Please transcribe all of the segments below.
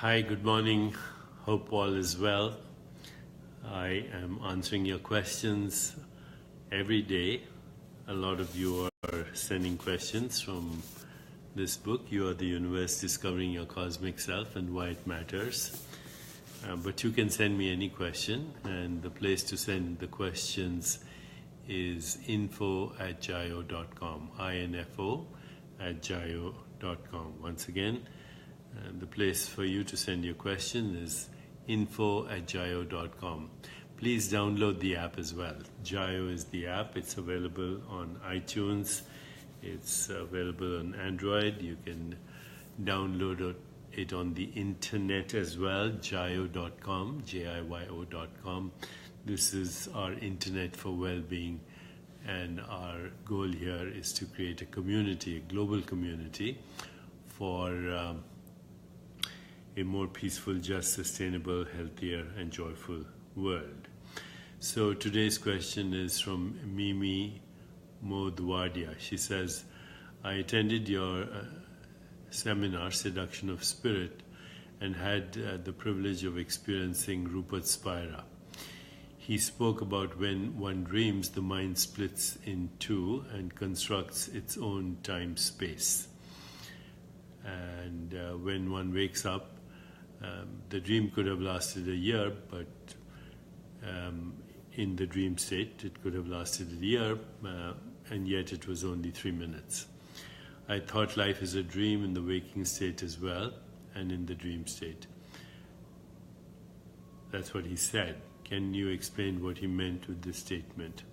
Hi, good morning. Hope all is well. I am answering your questions every day. A lot of you are sending questions from this book. You are the universe discovering your cosmic self and why it matters. But you can send me any question, and the place to send the questions is info@jayo.com, info@jayo.com. Once again, the place for you to send your question is info@jayo.com. Please download the app as well. Jayo is the app. It's available on iTunes. It's available on Android. You can download it on the internet as well, jayo.com, JIYO.com. This is our internet for well-being, and our goal here is to create a community, a global community for a more peaceful, just, sustainable, healthier, and joyful world. So today's question is from Mimi Modwadia. She says, I attended your seminar, Seduction of Spirit, and had the privilege of experiencing Rupert Spira. He spoke about when one dreams, the mind splits in two and constructs its own time-space. And when one wakes up, the dream could have lasted a year, but in the dream state, it could have lasted a year, and yet it was only 3 minutes. I thought life is a dream in the waking state as well, and in the dream state. That's what he said. Can you explain what he meant with this statement?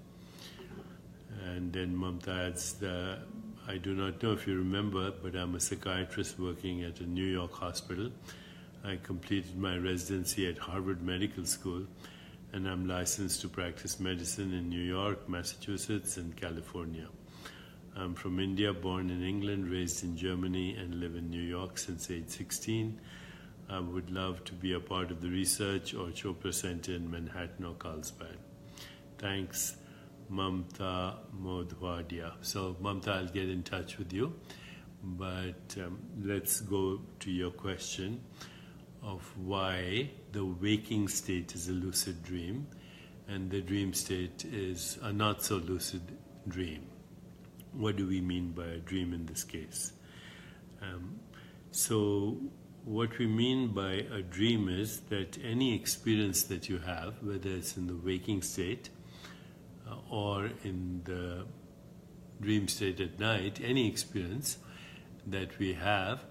And then Mamta adds, I do not know if you remember, but I'm a psychiatrist working at a New York hospital. I completed my residency at Harvard Medical School, and I'm licensed to practice medicine in New York, Massachusetts, and California. I'm from India, born in England, raised in Germany, and live in New York since age 16. I would love to be a part of the research or Chopra Center in Manhattan or Carlsbad. Thanks, Mamta Modwadia. So, Mamta, I'll get in touch with you. But let's go to your question of why the waking state is a lucid dream and the dream state is a not so lucid dream. What do we mean by a dream in this case? So what we mean by a dream is that any experience that you have, whether it's in the waking state or in the dream state at night, any experience that we have,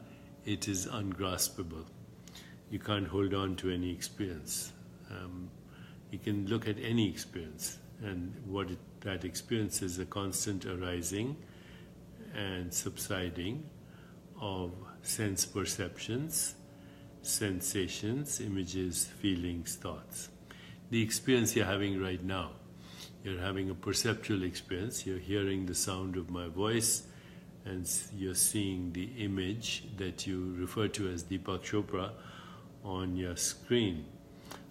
it is ungraspable. You can't hold on to any experience. You can look at any experience, and that experience is a constant arising and subsiding of sense perceptions, sensations, images, feelings, thoughts. The experience you're having right now, you're having a perceptual experience. You're hearing the sound of my voice, and you're seeing the image that you refer to as Deepak Chopra on your screen.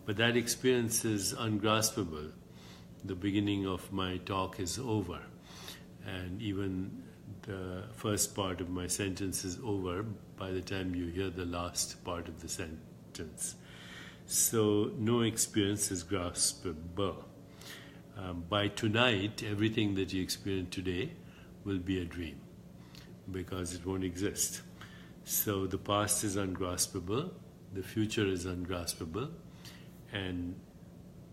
But that experience is ungraspable. The beginning of my talk is over, and even the first part of my sentence is over by the time you hear the last part of the sentence. So no experience is graspable. By tonight, everything that you experience today will be a dream, because it won't exist. So the past is ungraspable, the future is ungraspable, and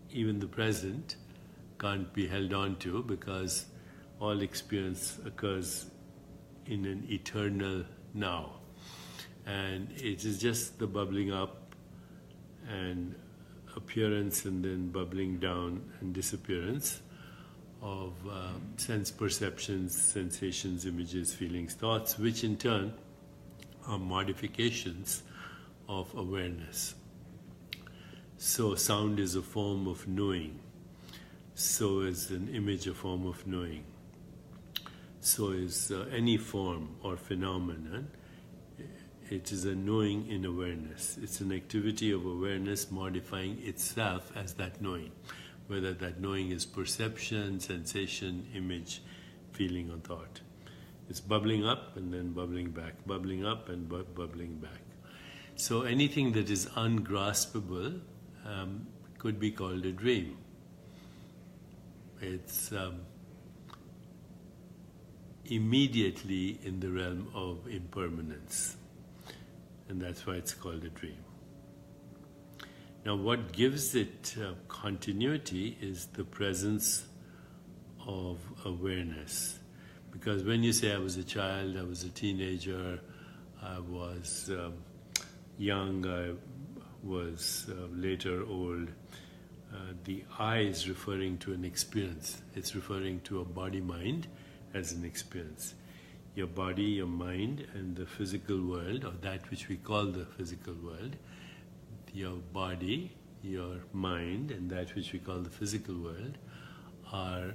even the present can't be held on to, because all experience occurs in an eternal now. And it is just the bubbling up and appearance and then bubbling down and disappearance of sense perceptions, sensations, images, feelings, thoughts, which in turn are modifications of awareness. So sound is a form of knowing. So is an image a form of knowing. So is any form or phenomenon. It is a knowing in awareness. It's an activity of awareness modifying itself as that knowing, whether that knowing is perception, sensation, image, feeling, or thought. It's bubbling up and then bubbling back, bubbling up and bubbling back. So anything that is ungraspable could be called a dream. It's immediately in the realm of impermanence, and that's why it's called a dream. Now, what gives it continuity is the presence of awareness. Because when you say I was a child, I was a teenager, I was young, I was later old, the I is referring to an experience. It's referring to a body-mind as an experience. Your body, your mind, and the physical world, or that which we call the physical world, your body, your mind, and that which we call the physical world are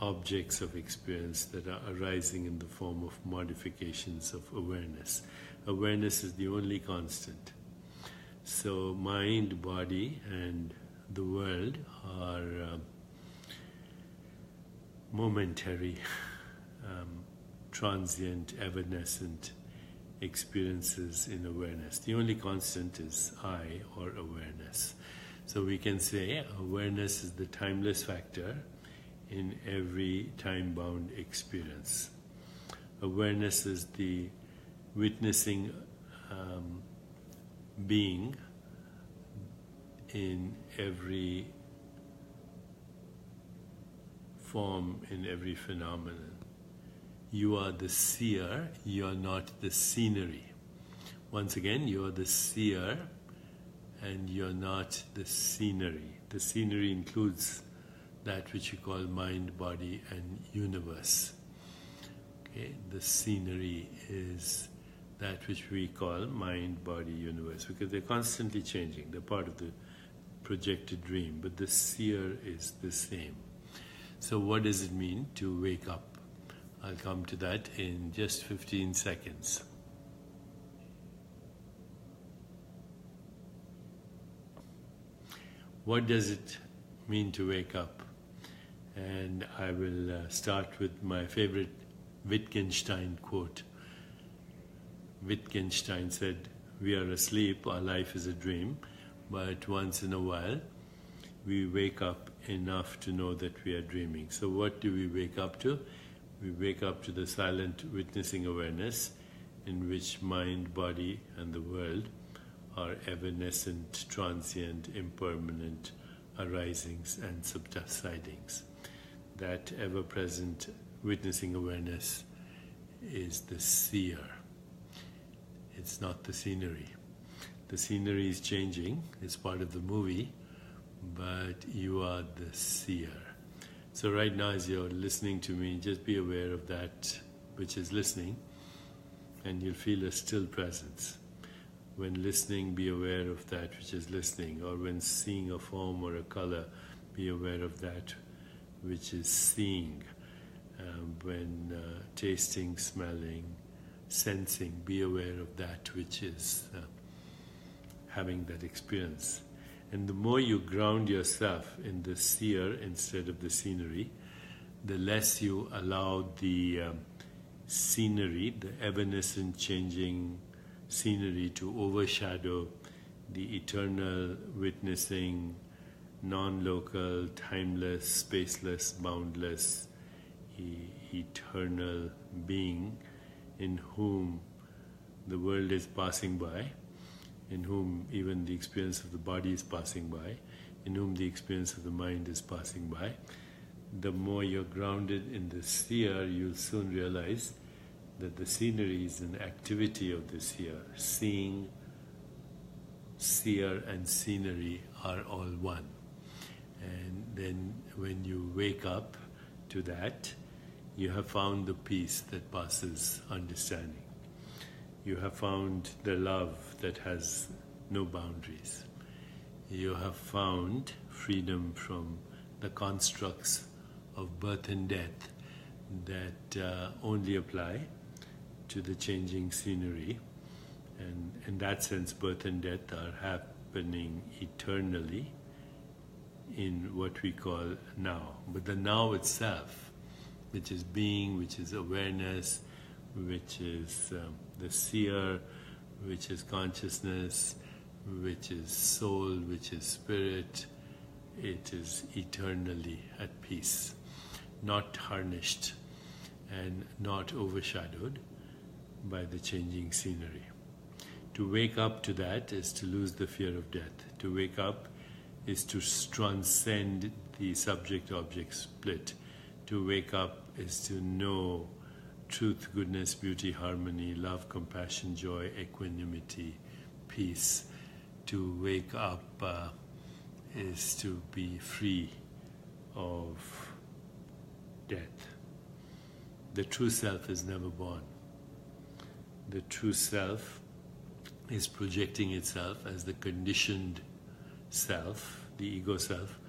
objects of experience that are arising in the form of modifications of awareness. Awareness is the only constant. So mind, body, and the world are momentary, transient, evanescent experiences in awareness. The only constant is I, or awareness. So we can say awareness is the timeless factor in every time-bound experience. Awareness is the witnessing being in every form, in every phenomenon. You are the seer, you are not the scenery. Once again, you are the seer and you are not the scenery. The scenery includes that which you call mind, body, and universe. Okay? The scenery is that which we call mind, body, universe, because they're constantly changing. They're part of the projected dream, but the seer is the same. So what does it mean to wake up? I'll come to that in just 15 seconds. What does it mean to wake up? And I will start with my favorite Wittgenstein quote. Wittgenstein said, "We are asleep, our life is a dream, but once in a while we wake up enough to know that we are dreaming." So what do we wake up to? We wake up to the silent witnessing awareness in which mind, body, and the world are evanescent, transient, impermanent arisings and subsidings. That ever-present witnessing awareness is the seer. It's not the scenery. The scenery is changing, it's part of the movie, but you are the seer. So right now as you're listening to me, just be aware of that which is listening, and you'll feel a still presence. When listening, be aware of that which is listening, or when seeing a form or a color, be aware of that which is seeing. When tasting, smelling, sensing, be aware of that which is having that experience. And the more you ground yourself in the seer instead of the scenery, the less you allow the scenery, the evanescent changing scenery, to overshadow the eternal witnessing, non-local, timeless, spaceless, boundless, eternal being in whom the world is passing by, in whom even the experience of the body is passing by, in whom the experience of the mind is passing by. The more you're grounded in the seer, you'll soon realize that the scenery is an activity of the seer. Seeing, seer, and scenery are all one. And then when you wake up to that, you have found the peace that passes understanding. You have found the love that has no boundaries. You have found freedom from the constructs of birth and death that only apply to the changing scenery. And in that sense, birth and death are happening eternally in what we call now. But the now itself, which is being, which is awareness, which is the seer, which is consciousness, which is soul, which is spirit. It is eternally at peace, not tarnished and not overshadowed by the changing scenery. To wake up to that is to lose the fear of death. To wake up is to transcend the subject-object split. To wake up is to know truth, goodness, beauty, harmony, love, compassion, joy, equanimity, peace. To wake up is to be free of death. The true self is never born. The true self is projecting itself as the conditioned self, the ego self,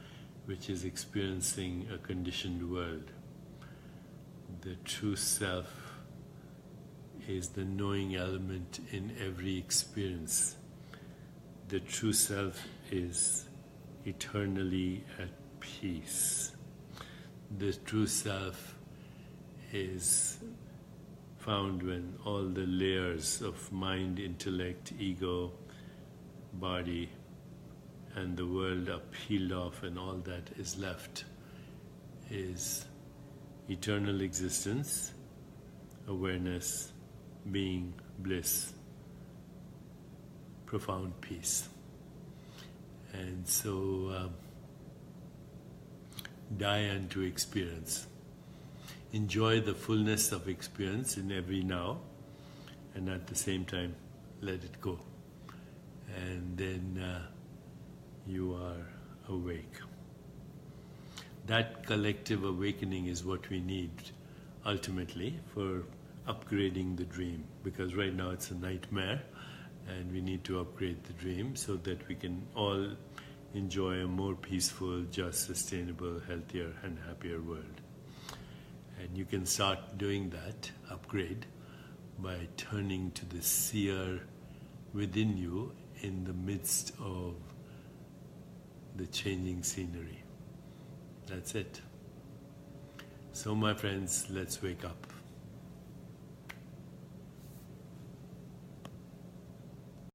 which is experiencing a conditioned world. The true self is the knowing element in every experience. The true self is eternally at peace. The true self is found when all the layers of mind, intellect, ego, body, and the world are peeled off, and all that is left is eternal existence, awareness, being, bliss, profound peace. And so die unto experience. Enjoy the fullness of experience in every now, and at the same time let it go. And then you are awake. That collective awakening is what we need ultimately for upgrading the dream, because right now it's a nightmare and we need to upgrade the dream so that we can all enjoy a more peaceful, just, sustainable, healthier and happier world. And you can start doing that upgrade by turning to the seer within you in the midst of the changing scenery. That's it. So my friends, let's wake up.